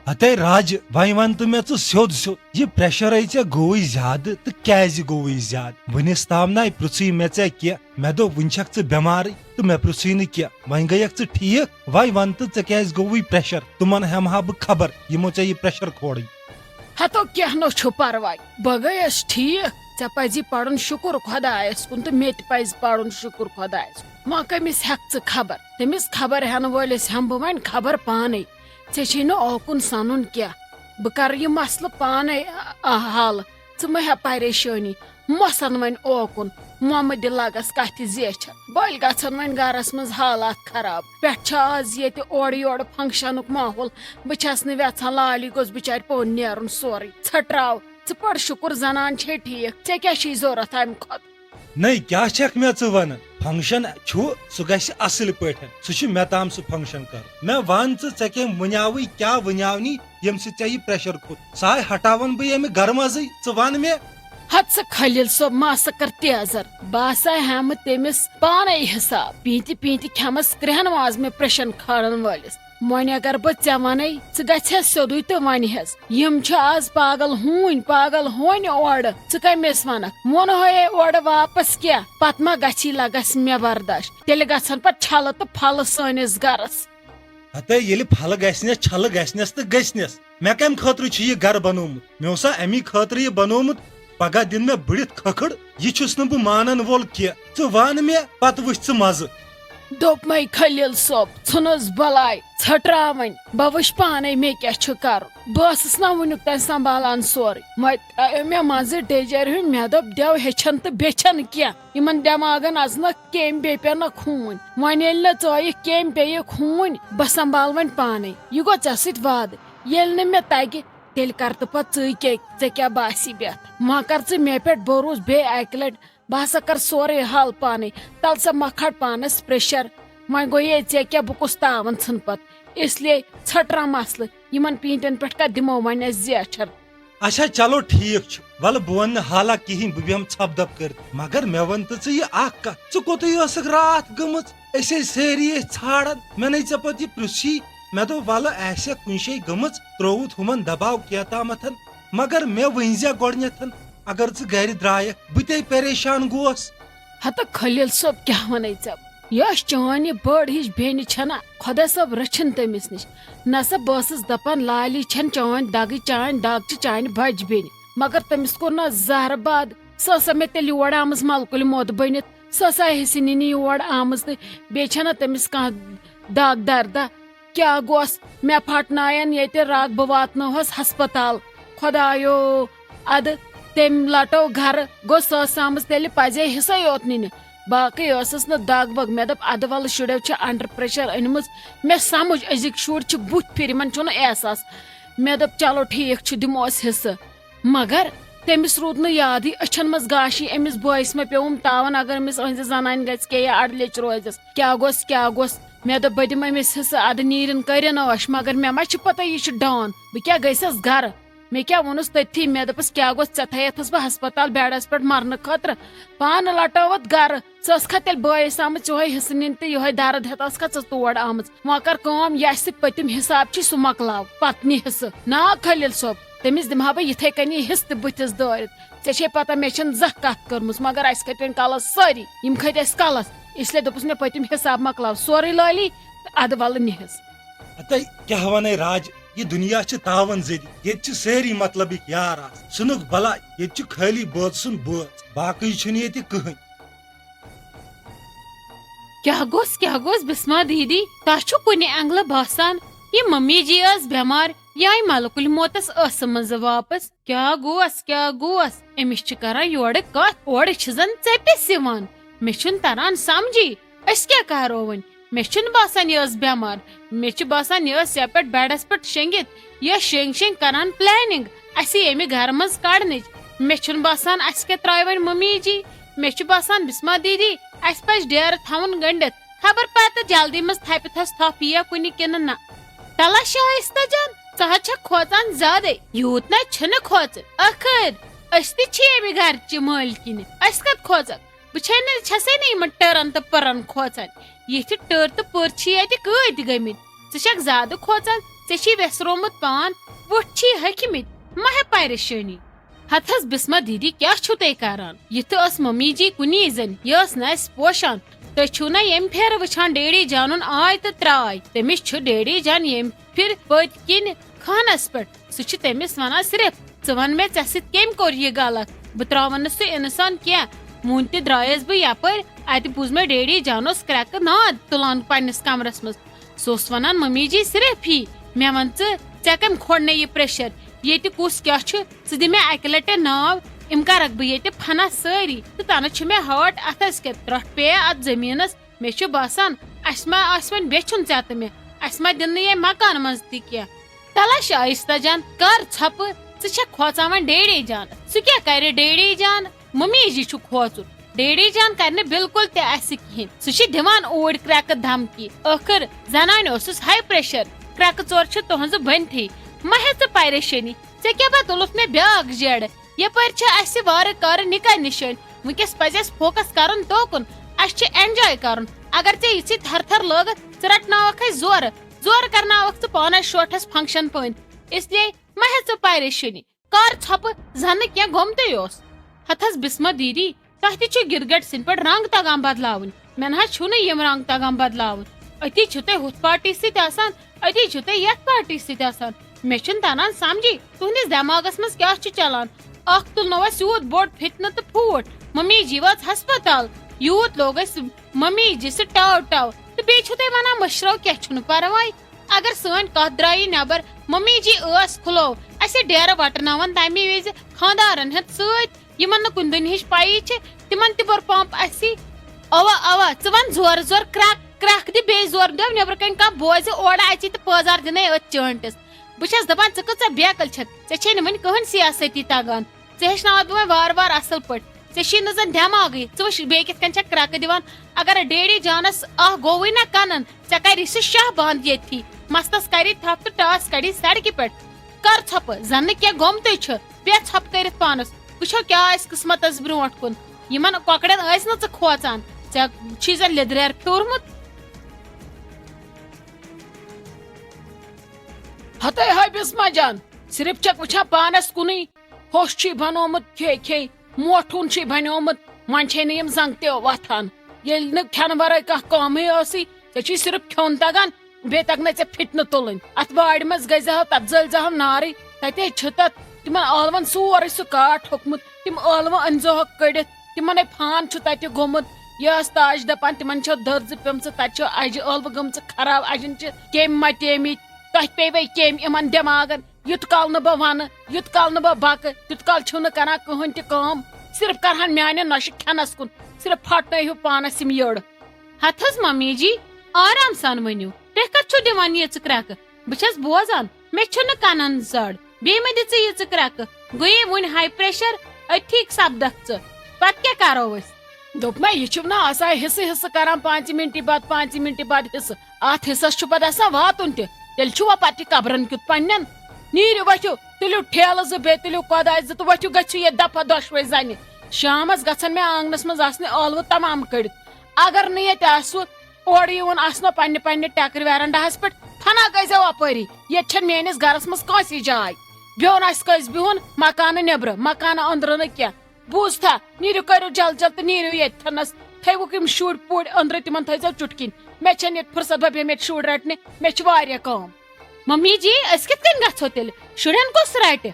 ہتے راج وی one تو مے سیود سیود یہ پریشر ے گوی زیادہ تو کیازِ گوی زیادہ ونس تام نا پرژی مے ے کی مے دوپ ون چھک بیمار تو مے پرژی نا کی ون گیک ٹھیک وی ون تو ے کیاز گوی پریشر تمن ہمہا بہ خبر یمو ے یہ پریشر کھوڑی ہتو کیا نو چھ پرواے بہ گیس ٹھیک ے پزی پڑھن شکر خدایس کن تو مے تہ پز پڑھن شکر خدایس کن وۄنۍ کٔمِس ہیٚکھ ژٕ خبر تٔمِس خبر ہٮ۪نہٕ وٲلِس ہٮ۪مہٕ بہٕ وۄنۍ خبر پانے ژےٚ چھے نہٕ اوکُن سنُن کینٛہہ بہٕ کرٕ یہِ مسلہٕ پانے حل ژٕ مہ ہےٚ پریشٲنی مہ سن وۄنۍ اوکُن مۄمہٕ دِ لگس کتھِ زیچھِ بٔلۍ گژھن وۄنۍ گرس منٛز حالات خراب پٮ۪ٹھٕ چھِ آز ییٚتہِ اورٕ یورٕ فنکشنُک ماحول بہٕ چھس نہٕ ویژھان لالہِ گوٚژھ بِچارِ پوٚن نیرُن سورُے ژھٔٹراو ژٕ پٔر شُکُر زنان چھے ٹھیٖک ژےٚ کیٛاہ چھُے ضروٗرت امہِ کھۄتہٕ نہیں کیا چھک مے ون فنکشن سہ گژھِ اصل پٲٹھۍ سہ چھ مے تام سہ فنکشن کر مے ون ژے کم ونیاوی کیا ونیاونی یم سۭتۍ ژےٚ یہ پریشر کھوٚت سہ ہٹاون بہ ییٚمہِ گرٕ منٛزٕے ژٕ ون مےٚ ہت سا خلیل صٲب ما سا کر تیزر بہ ہسا ہٮ۪مہٕ تٔمِس پانے حساب پیٖنتہِ پیٖنتہِ کھٮ۪مس کرٛہن واز مےٚ پریشن کھالن وٲلِس وۄنۍ اگر بہٕ ژےٚ ونے ژٕ گژھٮ۪س سیوٚدُے تہٕ ونہٮ۪س یم چھِ آز پاگل ہوٗنۍ اورٕ ژٕ کٔمِس ونکھ ووٚنہے اورٕ واپس کینٛہہ پتہٕ ما گژھی لگس مےٚ برداش تیٚلہِ گژھن پتہٕ چھلہٕ تہٕ پھلہٕ سٲنِس گرس ہتے ییٚلہِ پھلہٕ گژھنس چھلہٕ گژھنس تہٕ گژھنس مےٚ کمہِ خٲطرٕ چھُ یہِ گرٕ بنومُت مےٚ اوسا امی خٲطرٕ یہِ بنومُت پگہہ دِن مےٚ بٔڑِتھ کھکھٕڑ یہِ چھُس نہٕ بہٕ مانن وول کینٛہہ ژٕ ون مےٚ پتہٕ وٕچھ ژٕ مزٕ دوٚپمے خلیل صٲب ژھٕنُس بلاے ژھٔٹراو وۄنۍ بہٕ وٕچھ پانے مےٚ کیٛاہ چھُ کرُن بہٕ ٲسٕس نا وُنیُک تانۍ سنبھالان سورُے وۄنۍ ترٛایو مےٚ منٛزٕ ڈیجر ہُنٛد مےٚ دوٚپ دٮ۪و ہیٚچھن تہٕ بیٚچھن کینٛہہ یِمن دٮ۪ماغن اژنکھ کیٚمۍ بیٚیہِ پیٚنکھ ہوٗنۍ وۄنۍ ییٚلہِ نہٕ ژٲیِکھ کیٚمۍ پیٚیِکھ ہوٗنۍ بہٕ سنبھال وۄنۍ پانے یہِ گوٚو ژےٚ سۭتۍ وعدٕ ییٚلہِ نہٕ مےٚ تگہِ تیٚلہِ کر تہٕ پتہٕ ژٕے کیٛاہ باسی بیتھ وۄنۍ کر ژٕ مےٚ پٮ۪ٹھ بروسہٕ بیٚیہِ اکہِ لٹہِ بہٕ ہسا کر سورُے حل پانے تل سا مہ کھٹ پانس پریشر وۄنۍ گوٚو یے ژےٚ کیٛاہ بہٕ کُس تاون ژھٕن پتہٕ اس لیے ژھٔٹرا مسلہٕ یِمن پیٖنتٮ۪ن پٮ۪ٹھ کتھ دِمو وۄنۍ أسۍ زیچھر اچھا چلو ٹھیک چھ ول بہ ون حالہ کہین بہ بیہم ژھپ دپ کر مگر مے ون تو ژٕ یہ اکھ کتھ ژٕ کوٚتُے ٲسکھ راتھ گٔمٕژ أسۍ سٲری ژھانڈان مےٚ نے ژےٚ پتہٕ یہِ پرژھی مےٚ دوٚپ ولہٕ آسیکھ کُنہِ جایہِ گٔمٕژ ترووُتھ ہُمن دباو کیتامتھ مگر مےٚ ؤنزِ گۄڈنیتھ اگر ژٕ گرِ درٛایکھ بہٕ تے پریشان گوس ہتہٕ خلیل صٲب کیٛاہ ونے ژےٚ یۄس چٲنۍ بٔڑ ہِش بیٚنہِ چھنا خۄدا صٲب رٔچھِن تٔمِس نِش نسا بہٕ ٲسٕس دپان لالی چھنہٕ چٲنۍ دگہٕ چٲنۍ دگ چھِ چانہِ بجہِ بیٚنہِ مگر تٔمِس کوٚر نہ زہرٕ باد سۄ ٲسا مےٚ تیٚلہِ یور آمٕژ ملکُلہِ موت بٔنِتھ سۄ ٲسا حِصہٕ نِنہِ یور آمٕژ تہٕ بیٚیہِ چھنہ تٔمِس کانٛہہ دگ دردا کیٛاہ گوس مےٚ پھٹناین ییٚتہِ رگ بہٕ واتنٲوہس ہسپتال خۄدایو ادٕ تٔمۍ لٹو گرٕ گوٚو سۄ ٲس آمٕژ تیٚلہِ پزے حِصے یوت نِنہِ باقٕے ٲسٕس نہٕ دگ وگ مےٚ دوٚپ ادٕ ولہٕ شُرٮ۪و چھِ انڈر پریشر أنمٕژ مےٚ سمجھ أزِکۍ شُرۍ چھِ بُتھِ پھِرِ یِمن چھُنہٕ احساس مےٚ دوٚپ چلو ٹھیٖک چھُ دِموس حِصہٕ مگر تٔمِس روٗد نہٕ یادٕے أچھن منٛز گاشی أمِس بٲیِس مہ پیوٚوُم تاون اگر أمِس أہنزِ زنانہِ گژھِ کیٚنٛہہ یا اڑلیٚچ روزٮ۪س کیٛاہ گوٚس مےٚ دوٚپ بہٕ دِمہٕ أمِس حِصہٕ ادٕ نیٖرِن کٔرِن ٲش مگر مےٚ ما چھِ پتہ یہِ چھُ ڈان بہٕ کیٛاہ گٔژھس گرٕ مےٚ کیٛاہ ووٚنُس تٔتھی مےٚ دوٚپُس کیٛاہ گوٚژھ ژےٚ تھایتھس بہٕ ہسپتال بیڈس پٮ۪ٹھ مرنہٕ خٲطرٕ پانہٕ لٹٲوتھ گرٕ ژٕ ٲسکھا تیٚلہِ بٲیِس آمٕژ یِہوے حِصہٕ نِنہِ تہٕ یِہوے درد ہٮ۪تھ ٲسکھا ژٕ تور آمٕژ وۄنۍ کر کٲم یہِ اسہِ سۭتۍ پٔتِم حِساب چھی سُہ مۄکلاو پتہٕ نہِ حِصہٕ نا خلیل صٲب تٔمِس دِمہٕ ہا بہٕ یِتھے کٔنی حِصہٕ تہِ بٕتھِس دٲرِتھ ژےٚ چھے پتہ مےٚ چھنہٕ زانٛہہ کتھ کٔرمٕژ مگر اسہِ کھٔتۍ وۄنۍ کلس سٲری یِم کھٔتۍ اسہِ کلس اسلیے دوٚپُس مےٚ پٔتِم حِساب مۄکلاو سورُے لٲلی تہٕ ادٕ ولہٕ نہِ حِصہٕ ہتے کیا ونے راج یہ دنیا چھ تاون زدی ییٚتہِ چھِ سٲری مطلبٕکۍ یار آسان ژھٕنُکھ بلا ییٚتہِ چھُ خٲلی بٲژ سُنٛد بٲژ باقٕے چھُنہٕ ییٚتہِ کٕہٕنۍ کیٛاہ گوٚس بسما دیدی تۄہہِ چھُ کُنہِ اینگلہٕ باسان یہِ ممی جی ٲس بٮ۪مار یا ملکُلہِ موتس ٲسہٕ منٛزٕ واپس کیٛاہ گوس أمِس چھِ کران یورٕ کتھ اورٕ چھِ زن ژٔپِس یِوان مےٚ چھُنہٕ تران سمجھی أسۍ کیٛاہ کرو وۄنۍ مےٚ چھُنہٕ باسان یہِ ٲس بٮ۪مار مےٚ چھُ باسان یہِ ٲس یپٲرۍ بیڈس پٮ۪ٹھ شٔنگِتھ یہِ ٲس شٔنگ کران پلاننگ اسہِ یہِ امہِ گرٕ منٛز کڑنٕچ مےٚ چھُنہٕ باسان اسہِ کیٛاہ ترٛایہِ وۄنۍ ممی جی مےٚ چھُ باسان بسما دیدی اسہِ پزِ ڈیرٕ تھاوُن گٔنڈِتھ خبر پتہٕ جلدی منٛز تھپہِ تھس تھپھ یِیا کُنہِ کِنہٕ نہ تلا شائستہ جان ژٕ حظ چھکھ کھوژان زیادے یوٗت نہ چھُنہٕ کھوژُن ٲخٕر أسۍ تہِ چھِ ییٚمہِ گرچہِ مٲلکِنہِ أسۍ کتھ کھوژکھ بہٕ چھسے نہٕ یِمن ٹٔرن تہٕ پٔرن کھوژان یِتھِ ٹٔر تہٕ پٔر چھِ ییٚتہِ کۭتۍ گٔمٕتۍ ژٕ چھکھ زیادٕ کھوژان ژےٚ ویسرومُت پان وُٹھ چھی ہیٚکمٕتۍ ما ہے پریشٲنی. ہتھ حظ بسما دیدی کیا چھو تُہۍ کران؟ یہ تو ٲس ممی جی کُنی زٔنۍ یہ ٲس نہٕ اَسہِ پوشان. تُہۍ چھِو نا ییٚمہِ پھیرٕ وٕچھان ڈیڈی جانُن آے تہٕ ترٛاے. تٔمِس چھُ ڈیڈی جان ییٚمہِ پھِرِ پٔتۍ کِنۍ خانس پٮ۪ٹھ. سُہ چھُ تٔمِس ونان صرف ژٕ ون مےٚ ژےٚ سۭتۍ کٔمۍ کوٚر یہِ غلط. بہٕ تراون نہٕ سُہ اِنسان کینٛہہ. وُنہِ تہِ درٛایس بہٕ یپٲرۍ اتہِ بوٗز مےٚ ڈیڈی جان اوس کرٛٮ۪کہٕ ناد تُلان پننِس کمرس منٛز. سُہ اوس ونان ممی جی صرف یی. مےٚ ون ژٕ کٔمۍ کھوٚڑنَے یہِ پریشر. ییٚتہِ کُس کیٛاہ چھُ ژٕ دِ مےٚ اکہِ لٹہِ ناو. یِم کرکھ بہٕ ییٚتہِ فنس سٲری تہٕ تنہٕ چھُ مےٚ ہاٹ اتھس کٮ۪تھ. ترٛٹھ پیٚیا اتھ زٔمیٖنس. مےٚ چھُ باسان اسہِ ما آسہِ وۄنۍ بیچھُن ژےٚ تہٕ مےٚ. اسہِ ما دِنہٕ ییٚمہِ مکان منٛز تہِ کینٛہہ. تلاش آہستہ جان کر ژھۄپہٕ. ژٕ چھکھ کھوژان وۄنۍ ڈیڈی جان. سُہ کیٛاہ کرِ ڈیڈی جان؟ ممی جی چھُ کھوژُن. ڈیڈی جان کرِ نہٕ بالکل تہِ اسہِ کِہینۍ. سُہ چھُ دِوان اوٗرۍ کرٛٮ۪کہٕ دھمکی. ٲخٕر زنانہِ اوسُس ہاے پریشر. کرٛٮ۪کہٕ ژور چھِ تُہنٛزٕ بٔنتھٕے. ما ہے ژٕ پریشٲنی. ژےٚ کیٛاہ پتہٕ تُلُتھ مےٚ بیاکھ جیڈٕ. یپٲرۍ چھِ اسہِ وارٕ کارٕ نِکاح نِشٲنۍ. وٕنکیٚس پزِ اسہِ فوکس کرُن توکُن. اسہِ چھُ ایٚنجاے کرُن. اگر ژےٚ یِژھٕے تھر تھر لٲگتھ ژٕ رٹناوکھ اسہِ زورٕ. زورٕ کرناوکھ ژٕ پانے شوٹھس فنکشن پٲنۍ. اس لیے ما ہے ژٕ پریشٲنی. کر ژھۄپہٕ زن نہٕ کینٛہہ گوٚمتٕے اوس. ہتھ حظ بسما دیدی تۄہہِ تہِ چھُ گِرگٹ سٕنٛدۍ پٲٹھۍ رنٛگ تگان بدلاوٕنۍ. مےٚ نہ حظ چھُنہٕ یِم رنٛگ تگان بدلاوٕنۍ. أتی چھُو تُہۍ ہُتھ پارٹی سۭتۍ آسان أتی چھُو تُہۍ یتھ پارٹی سۭتۍ آسان. مےٚ چھُنہٕ تران سمجھی تُہنٛدِس دٮ۪ماغس منٛز کیٛاہ چھُ چلان. اکھ تُلنو اسہِ یوٗت بوٚڑ فتنہٕ تہٕ پھوٗٹ. ممی جی وٲژ ہسپتال. یوٗت لوگ اسہِ ممی جی سُہ ٹاو ٹاو تہٕ بیٚیہِ چھِو تُہۍ ونان مٔشرو کینٛہہ چھُنہٕ پرواے. اگر سٲنۍ کتھ درٛایہِ نٮ۪بر ممی جی ٲس کھُلو اسہِ ڈیرٕ وٹناوان تمہِ وِزِ خانٛدارن ہٮ۪تھ سۭتۍ یِمن نہٕ کُنہِ دُنہِچ پیی چھِ تِمن تہِ بوٚر پمپ اسی. اوا اوا ژٕ ون زورٕ زورٕ کرٛٮ۪کھ دِ بیٚیہِ زورٕ دِو نٮ۪برٕ کَنۍ کانٛہہ بوزِ اورٕ اژی تہٕ پٲزار دِنَے أتھۍ چٲنٛٹِس. بہٕ چھس دپان ژٕ کۭژاہ بیکل چھکھ. ژےٚ چھے نہٕ وُنہِ کٕہٕنۍ سیاستی تگان. ژےٚ ہیٚچھناوتھ بہٕ وۄنۍ وارٕ وارٕ اصل پٲٹھۍ. ژےٚ چھی نہٕ زن دٮ۪ماغٕے. ژٕ وٕچھ بیٚیہِ کِتھ کٔنۍ چھکھ کرٛٮ۪کہٕ دِوان. اگر ڈیڈی جانس گوٚوٕے نا کنن ژےٚ کری سُہ شاہ بنٛد ییٚتھی. مستس کری تھپھ تہٕ ٹاس کڑی سڑکہِ پٮ۪ٹھ. کر ژھۄپہٕ زن نہٕ کینٛہہ گوٚمتٕے چھُ. بیٚیہِ ژھۄپہٕ کٔرِتھ پانس. وٕچھو کیٛاہ آسہِ قٕسمتس برونٛٹھ کُن. یِمن کۄکرن ٲسۍ نہٕ ژٕ کھوژان. ژےٚ چھی زن لیٚدریر پھیوٗرمُت. ہتھے ہاے بسما جان صرف چھکھ وٕچھان پانس کُنُے. ہوٚش چھُے بنومُت کھے کھے. موٹھوٗن چھُے بنیومُت. وۄنۍ چھے نہٕ یِم زنٛگ تہِ وۄتھان. ییٚلہِ نہٕ کھٮ۪نہٕ ورٲے کانٛہہ کٲمٕے ٲسٕے ژےٚ چھُے صرف کھیوٚن تگان. بیٚیہِ تگنَے ژےٚ فتنہٕ تُلٕنۍ. اتھ وارِ منٛز گٔژھزہو تتھ زٲلۍزہو نارٕے. تتے چھُ تتھ تِمن ٲلون سورُے سُہ کاٹھ ہوٚکھمُت. تِم ٲلوٕ أنۍزہوکھ کٔڑِتھ. تِمنے فان چھُ تتہِ گوٚمُت. یہِ ٲس تاج دپان تِمن چھو دٔرزٕ پیمژٕ. تتہِ چھو اجہِ ٲلوٕ گٔمژٕ خراب. اجٮ۪ن چھِ کیٚمۍ متیمٕتۍ. تۄہہِ پیٚیوَے کیٚمۍ یِمن دٮ۪ماغن. یُت کال نہٕ بہٕ ونہٕ یُت کال نہٕ بہٕ بکہٕ تیُت کال چھِو نہٕ کران کٕہٕنۍ تہِ کٲم. صرف کرہن میانہِ نۄشہِ کھٮ۪نس کُن. صرف پھٹنٲیہِو پانس یِم یٔڑ. ہتھ حظ ممی جی آرام سان ؤنِو. تُہۍ کتھ چھِو دِوان ییٖژٕ کرٛٮ۪کہٕ. بہٕ چھس بوزان مےٚ چھُنہٕ کنن زڈ. بیٚیہِ مہ دِ ژٕ ییٖژٕ کرٛٮ۪کہٕ. گٔیے وُنہِ ہاے پریشر أتھی سپدکھ ژٕ. پتہٕ کیٛاہ کرو أسۍ. دوٚپ مےٚ یہِ چھُو نہٕ آسان حِصہٕ حِصہٕ کران 5 مِنٹہِ بعد 5 مِنٹہِ بعد حِصہٕ. اتھ حِصس چھُ پتہٕ آسان واتُن تہِ. تیٚلہِ چھُوا پتہٕ یہِ قبرن کیُتھ پننٮ۪ن. نیٖرِو ؤتھِو تُلِو ٹھیلہٕ زٕ بیٚیہِ تُلِو کۄداے زٕ تہٕ ؤتھِو گٔژھِو ییٚتہِ دپھا دۄشوے زنہِ. شامس گژھن مےٚ آنگنس منٛز آسنہِ ٲلوٕ تمام کٔڑِتھ. اگر نہٕ ییٚتہِ آسوٕ اورٕ یِوُن آسنو پننہِ پننہِ ٹٮ۪کرِ ویرنڈاہس پٮ۪ٹھ. فنا گٔژھزیٚو اپٲری. ییٚتہِ چھنہٕ میٲنِس گرس منٛز کٲنٛسے جاے. بِہُن آسہِ کٲنٛسہِ بِہُن مکانہٕ نٮ۪برٕ مکانہٕ أنٛدرٕ نہٕ کینٛہہ. بوٗزتھا نیٖرِو کٔرِو جل جل تہٕ نیٖرِو ییٚتھنس. تھٲیوُکھ یِم شُرۍ پُرۍ أنٛدرٕ تِمن تھٲیزیٚو چُٹکِنۍ. مےٚ چھنہٕ ییٚتہِ فرصت بہٕ بیٚہمہٕ ییٚتہِ شُرۍ رٹنہِ. مےٚ چھِ واریاہ کٲم. ممی جی أسۍ کِتھ کٔنۍ گژھو تیٚلہِ. شُرٮ۪ن کُس رٹہِ.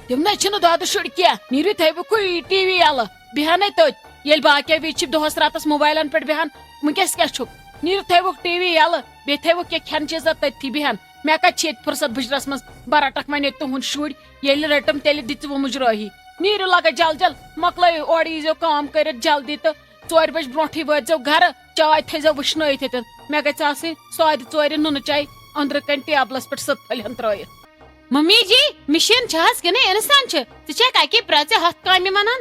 تِمنے چھِنہٕ دۄدٕ شُرۍ کینٛہہ. نیٖرِو تھٲیوُکھ ٹی وی یلہٕ. بیہنے تٔتۍ. ییٚلہِ باقٕے وِزِ چھِ دۄہس راتس موبایلن پٮ۪ٹھ بیہان وٕنکیٚس کیٛاہ چھُکھ. نیٖرِو تھٲیوُکھ ٹی وی یلہٕ. بیٚیہِ تھٲیوُکھ کینٛہہ کھٮ۪ن چیٖزا تٔتھی بیہن. مےٚ کتہِ چھِ ییٚتہِ فرصت بٕجرس منٛز. بہٕ رٹکھ وۄنۍ ییٚتہِ تُہُنٛد شُرۍ. ییٚلہِ رٔٹٕم تیٚلہِ دِ ژٕ مُجرٲہی. نیٖرِو لگے جل جل مۄکلٲیِو اورٕ ییٖزیو کٲم کٔرِتھ جلدی تہٕ 4 بجہِ برونٛٹھٕے وٲتۍزیو گرٕ. چاے تھٲیزیو وٕشنٲیِتھ ییٚتٮ۪ن. مےٚ گژھِ آسٕنۍ سادِ ژورِ نُنہٕ چاے أنٛدرٕ کَنۍ ٹیبلس پٮ۪ٹھ سٕت پھٔلۍ ہن ترٲیِتھ. ممی جی مِشیٖن چھِ حظ کِنہٕ اِنسان چھِ. ژٕ چھکھ اکی پرٛٮ۪ژِ ہتھ کامہِ ونان.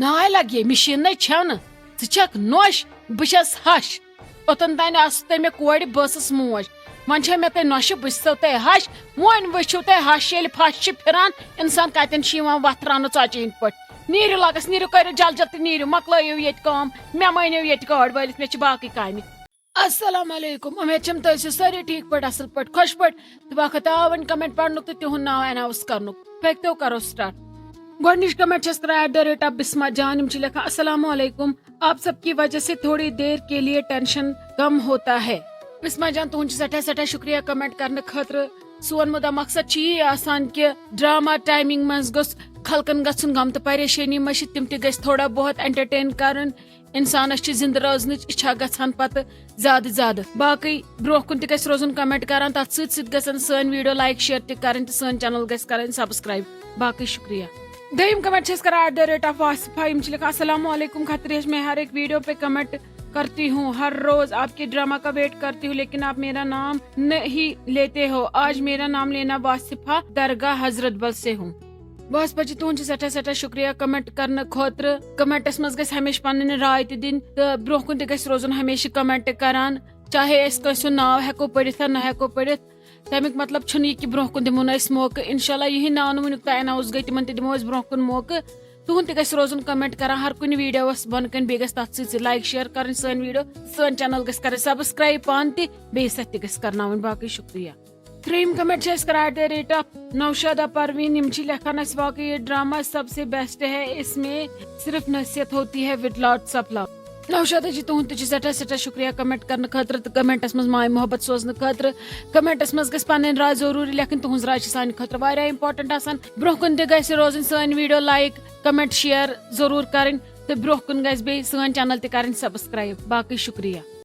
ناے لگے مِشیٖنٕے چھَو نہٕ. ژٕ چھکھ نۄش بہٕ چھس ہش. اوٚتن تانۍ آسہٕ تۄہہِ مےٚ کورِ بہٕ ٲسٕس موج. وۄنۍ چھےٚ مےٚ تۄہہِ نۄشہِ بہٕ چھسو تۄہہِ ہش. وۄنۍ وٕچھِو تُہۍ ہش ییٚلہِ پھش چھِ پھِران اِنسان کتٮ۪ن چھُ یِوان وتھراونہٕ ژۄچہِ ہٕنٛدۍ پٲٹھۍ. نیٖرِو لگس نیٖرِو کٔرِو جل جل تہٕ نیٖرِو مۄکلٲیِو ییٚتہِ کٲم. مےٚ مٲنِو ییٚتہِ گاڈ وٲلِتھ. مےٚ چھِ باقٕے کامہِ. السلام علیکم امید چھم تُہۍ ٲسِو سٲری ٹھیک پٲٹھۍ اصل پٲٹھۍ خۄش پٲٹھۍ تہٕ وقت آو وۄنۍ کمنٹ پرنُک تہٕ تِہُنٛد ناو اناؤنس کرنُک پٔکتو کرو سٹارٹ. گۄڈنِچ کمنٹ چھس کران @ بسما جان یِم چھِ لیکھان السلام علیکم آپ سب کی وجہ سے تھوڑی دیر کے لیے ٹینشن کم ہوتا ہے. بسما جان تُہُنٛد چھُ سٮ۪ٹھاہ سٮ۪ٹھاہ شُکریہ کمنٹ کرنہٕ خٲطرٕ. سون مُدا مقصد چھُ یی آسان کہِ ڈراما ٹایمنگ منٛز گوٚژھ خلقن گژھُن غم تہٕ پریشٲنی منٛز چھِ تِم تہِ گژھِ تھوڑا بہت انٹرٹین کرٕنۍ. انسانس چھِ زندٕ روزنٕچ اِچھا گژھان پتہٕ زیادٕ زیادٕ. باقٕے برونٛہہ کُن تہِ گژھِ روزُن کمنٹ کران تتھ سۭتۍ سۭتۍ گژھن سٲنۍ ویڈیو لایک شیئر تہِ کرٕنۍ تہٕ سٲنۍ چینل گژھِ کرٕنۍ سبسکرایب. باقٕے شُکریہ. دوٚیِم کمنٹ چھِ أسۍ کران @ واصفہ یِم چھِ لیکھان السلام علیکم خطریش میں ہر ایک ویڈیو پہ کمنٹ کرتی ہوں ہر روز آپ کے ڈراما کا ویٹ کرتی ہوں لیکن آپ میرا نام نہیں لیتے ہو. آج میرا نام لینا واصفہ درگاہ حضرت بل سے ہوں. واصفہ جی تُہُنٛد چھُ سٮ۪ٹھاہ سٮ۪ٹھاہ شُکریہ کمنٹ کرنہٕ خٲطرٕ. کمنٹس منٛز گژھِ ہمیشہِ پنٕنۍ راے تہِ دِنۍ تہٕ برونٛہہ کُن تہِ گژھِ روزُن ہمیشہِ کمنٹ کران چاہے أسۍ کٲنٛسہِ ہُنٛد ناو ہٮ۪کو پٔرِتھ نہ ہٮ۪کو پٔرِتھ. تمیُک مطلب چھُنہٕ یہِ کہِ برونٛہہ کُن دِمو نہٕ أسۍ موقعہٕ. انشاء اللہ یِہِنٛدۍ ناو نہٕ وُنیُک تام اناؤنس گٔے تِمن تہِ دِمو أسۍ برونٛہہ کُن موقعہٕ. تُہُنٛد تہِ گژھِ روزُن کمنٹ کران ہر کُنہِ ویڈیوس بۄنہٕ کَنۍ بیٚیہِ گژھِ تتھ سۭتۍ سۭتۍ لایک شیئر کرٕنۍ سٲنۍ ویڈیو سٲنۍ چینل گژھِ کرٕنۍ سبسکرایب پانہٕ تہِ بیٚیہِ سۭتۍ تہِ گژھِ کرناوٕنۍ. باقٕے شُکریہ. ترٛیٚیِم کمنٹ چھِ أسۍ کران @ نوشادہ پروین یِم چھِ لیکھان اَسہِ واقعی یہ ڈراما سب سے بیسٹ ہے اس میں صرف نصیحت ہوتی ہے وتھ لاٹس آف لو. نوشادہ جی تُہُنٛد تہِ چھُ سٮ۪ٹھاہ سٮ۪ٹھاہ شُکریہ کمنٹ کرنہٕ خٲطرٕ تہٕ کمنٹس منٛز ماے محبت سوزنہٕ خٲطرٕ. کمنٹس منٛز گژھِ پنٕنۍ راے ضروٗری لیکھٕنۍ تُہنٛز راے چھِ سانہِ خٲطرٕ واریاہ امپارٹنٹ آسان. برونٛہہ کُن تہِ گژھِ روزٕنۍ سٲنۍ ویڈیو لایک کمنٹ شیئر ضروٗر کرٕنۍ تہٕ برونٛہہ کُن گژھِ بیٚیہِ سٲنۍ چینل تہِ کرٕنۍ سبسکرایب. باقٕے شُکریہ.